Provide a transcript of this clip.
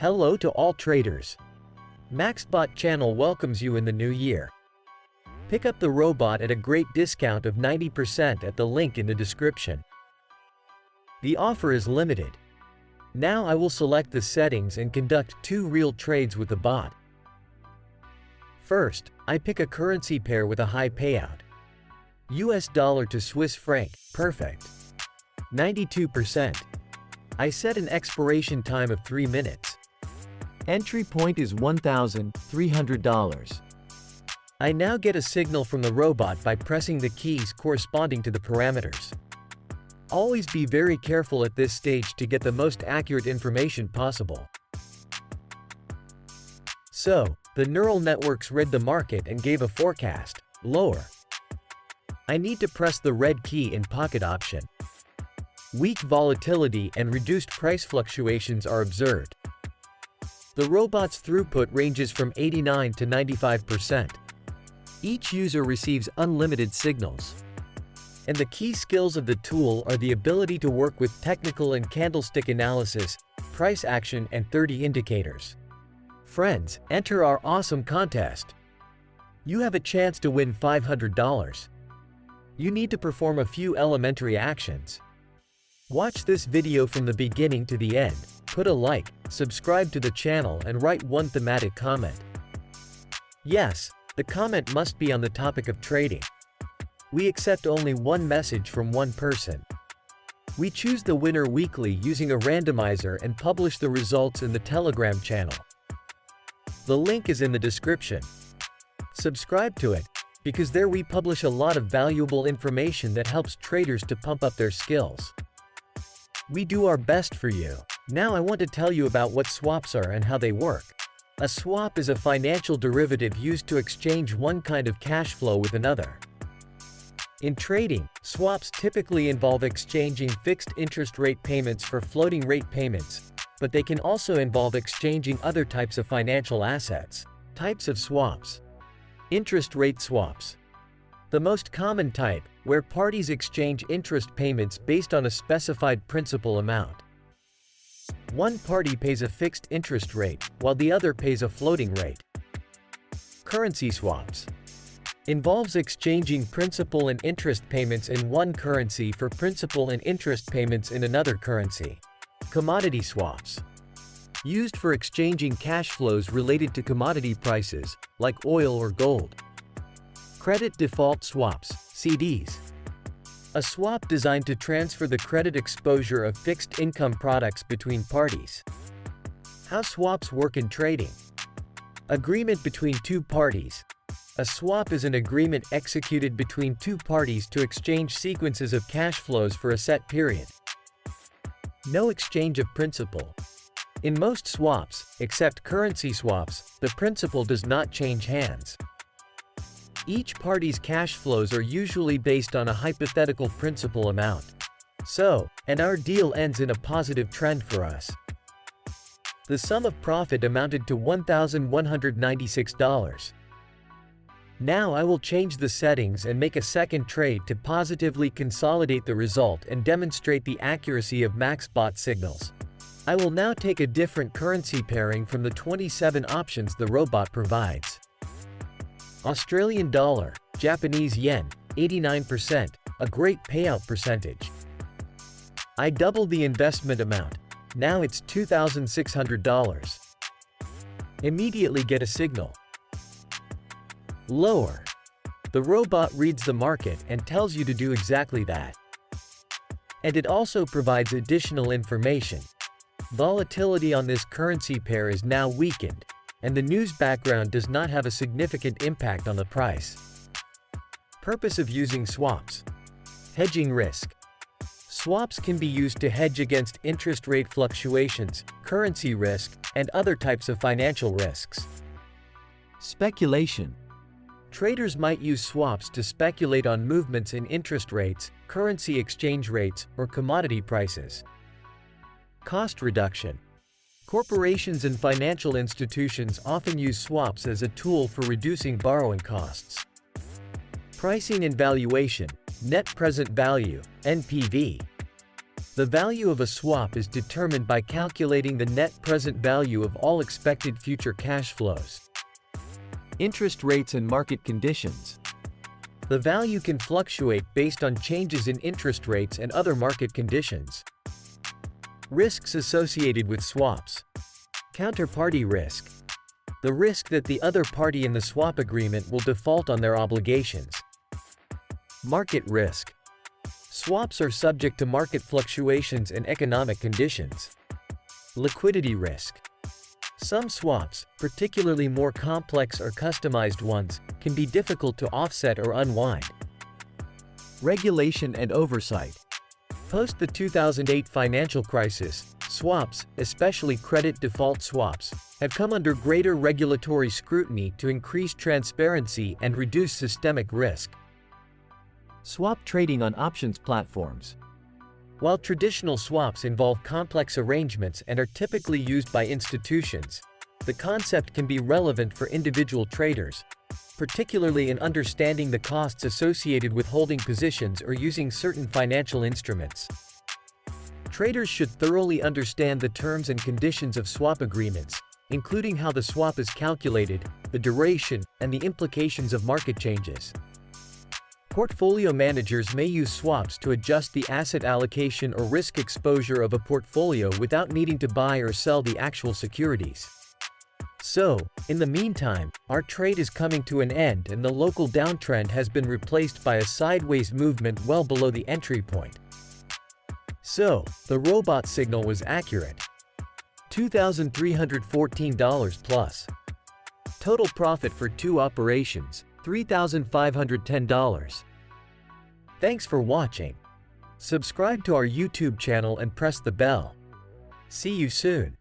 Hello to all traders. MaxBot channel welcomes you in the new year. Pick up the robot at a great discount of 90% at the link in the description. The offer is limited. Now I will select the settings and conduct 2 real trades with the bot. First, I pick a currency pair with a high payout. US dollar to Swiss franc, perfect. 92%. I set an expiration time of 3 minutes. Entry point is $1,300. I now get a signal from the robot by pressing the keys corresponding to the parameters. Always be very careful at this stage to get the most accurate information possible. So, the neural networks read the market and gave a forecast, lower. I need to press the red key in pocket option. Weak volatility and reduced price fluctuations are observed. The robot's throughput ranges from 89 to 95%. Each user receives unlimited signals. And the key skills of the tool are the ability to work with technical and candlestick analysis, price action and 30 indicators. Friends, enter our awesome contest. You have a chance to win $500. You need to perform a few elementary actions. Watch this video from the beginning to the end, put a like, subscribe to the channel and write one thematic comment. Yes, the comment must be on the topic of trading. We accept only one message from one person. We choose the winner weekly using a randomizer and publish the results in the Telegram channel. The link is in the description. Subscribe to it, because there we publish a lot of valuable information that helps traders to pump up their skills. We do our best for you. Now I want to tell you about what swaps are and how they work. A swap is a financial derivative used to exchange one kind of cash flow with another. In trading, swaps typically involve exchanging fixed interest rate payments for floating rate payments, but they can also involve exchanging other types of financial assets. Types of swaps. Interest rate swaps. The most common type, where parties exchange interest payments based on a specified principal amount. One party pays a fixed interest rate, while the other pays a floating rate. Currency swaps. Involves exchanging principal and interest payments in one currency for principal and interest payments in another currency. Commodity swaps. Used for exchanging cash flows related to commodity prices, like oil or gold. Credit default swaps, CDs. A swap designed to transfer the credit exposure of fixed income products between parties. How swaps work in trading. Agreement between two parties. A swap is an agreement executed between two parties to exchange sequences of cash flows for a set period. No exchange of principal. In most swaps, except currency swaps, the principal does not change hands. Each party's cash flows are usually based on a hypothetical principal amount. And our deal ends in a positive trend for us. The sum of profit amounted to $1,196. Now I will change the settings and make a second trade to positively consolidate the result and demonstrate the accuracy of MaxBot signals. I will now take a different currency pairing from the 27 options the robot provides. Australian dollar, Japanese yen, 89%, a great payout percentage. I doubled the investment amount. Now it's $2,600. Immediately get a signal. Lower. The robot reads the market and tells you to do exactly that. And it also provides additional information. Volatility on this currency pair is now weakened, and the news background does not have a significant impact on the price. Purpose of using swaps. Hedging risk. Swaps can be used to hedge against interest rate fluctuations, currency risk, and other types of financial risks. Speculation. Traders might use swaps to speculate on movements in interest rates, currency exchange rates, or commodity prices. Cost reduction. Corporations and financial institutions often use swaps as a tool for reducing borrowing costs. Pricing and valuation, net present value, NPV. The value of a swap is determined by calculating the net present value of all expected future cash flows. Interest rates and market conditions. The value can fluctuate based on changes in interest rates and other market conditions. Risks associated with swaps. Counterparty risk. The risk that the other party in the swap agreement will default on their obligations. Market risk. Swaps are subject to market fluctuations and economic conditions. Liquidity risk. Some swaps, particularly more complex or customized ones, can be difficult to offset or unwind. Regulation and oversight. Post the 2008 financial crisis, swaps, especially credit default swaps, have come under greater regulatory scrutiny to increase transparency and reduce systemic risk. Swap trading on options platforms. While traditional swaps involve complex arrangements and are typically used by institutions, the concept can be relevant for individual traders, particularly in understanding the costs associated with holding positions or using certain financial instruments. Traders should thoroughly understand the terms and conditions of swap agreements, including how the swap is calculated, the duration, and the implications of market changes. Portfolio managers may use swaps to adjust the asset allocation or risk exposure of a portfolio without needing to buy or sell the actual securities. So, in the meantime, our trade is coming to an end and the local downtrend has been replaced by a sideways movement well below the entry point. So, the robot signal was accurate. $2,314 plus. Total profit for 2 operations, $3,510. Thanks for watching. Subscribe to our YouTube channel and press the bell. See you soon.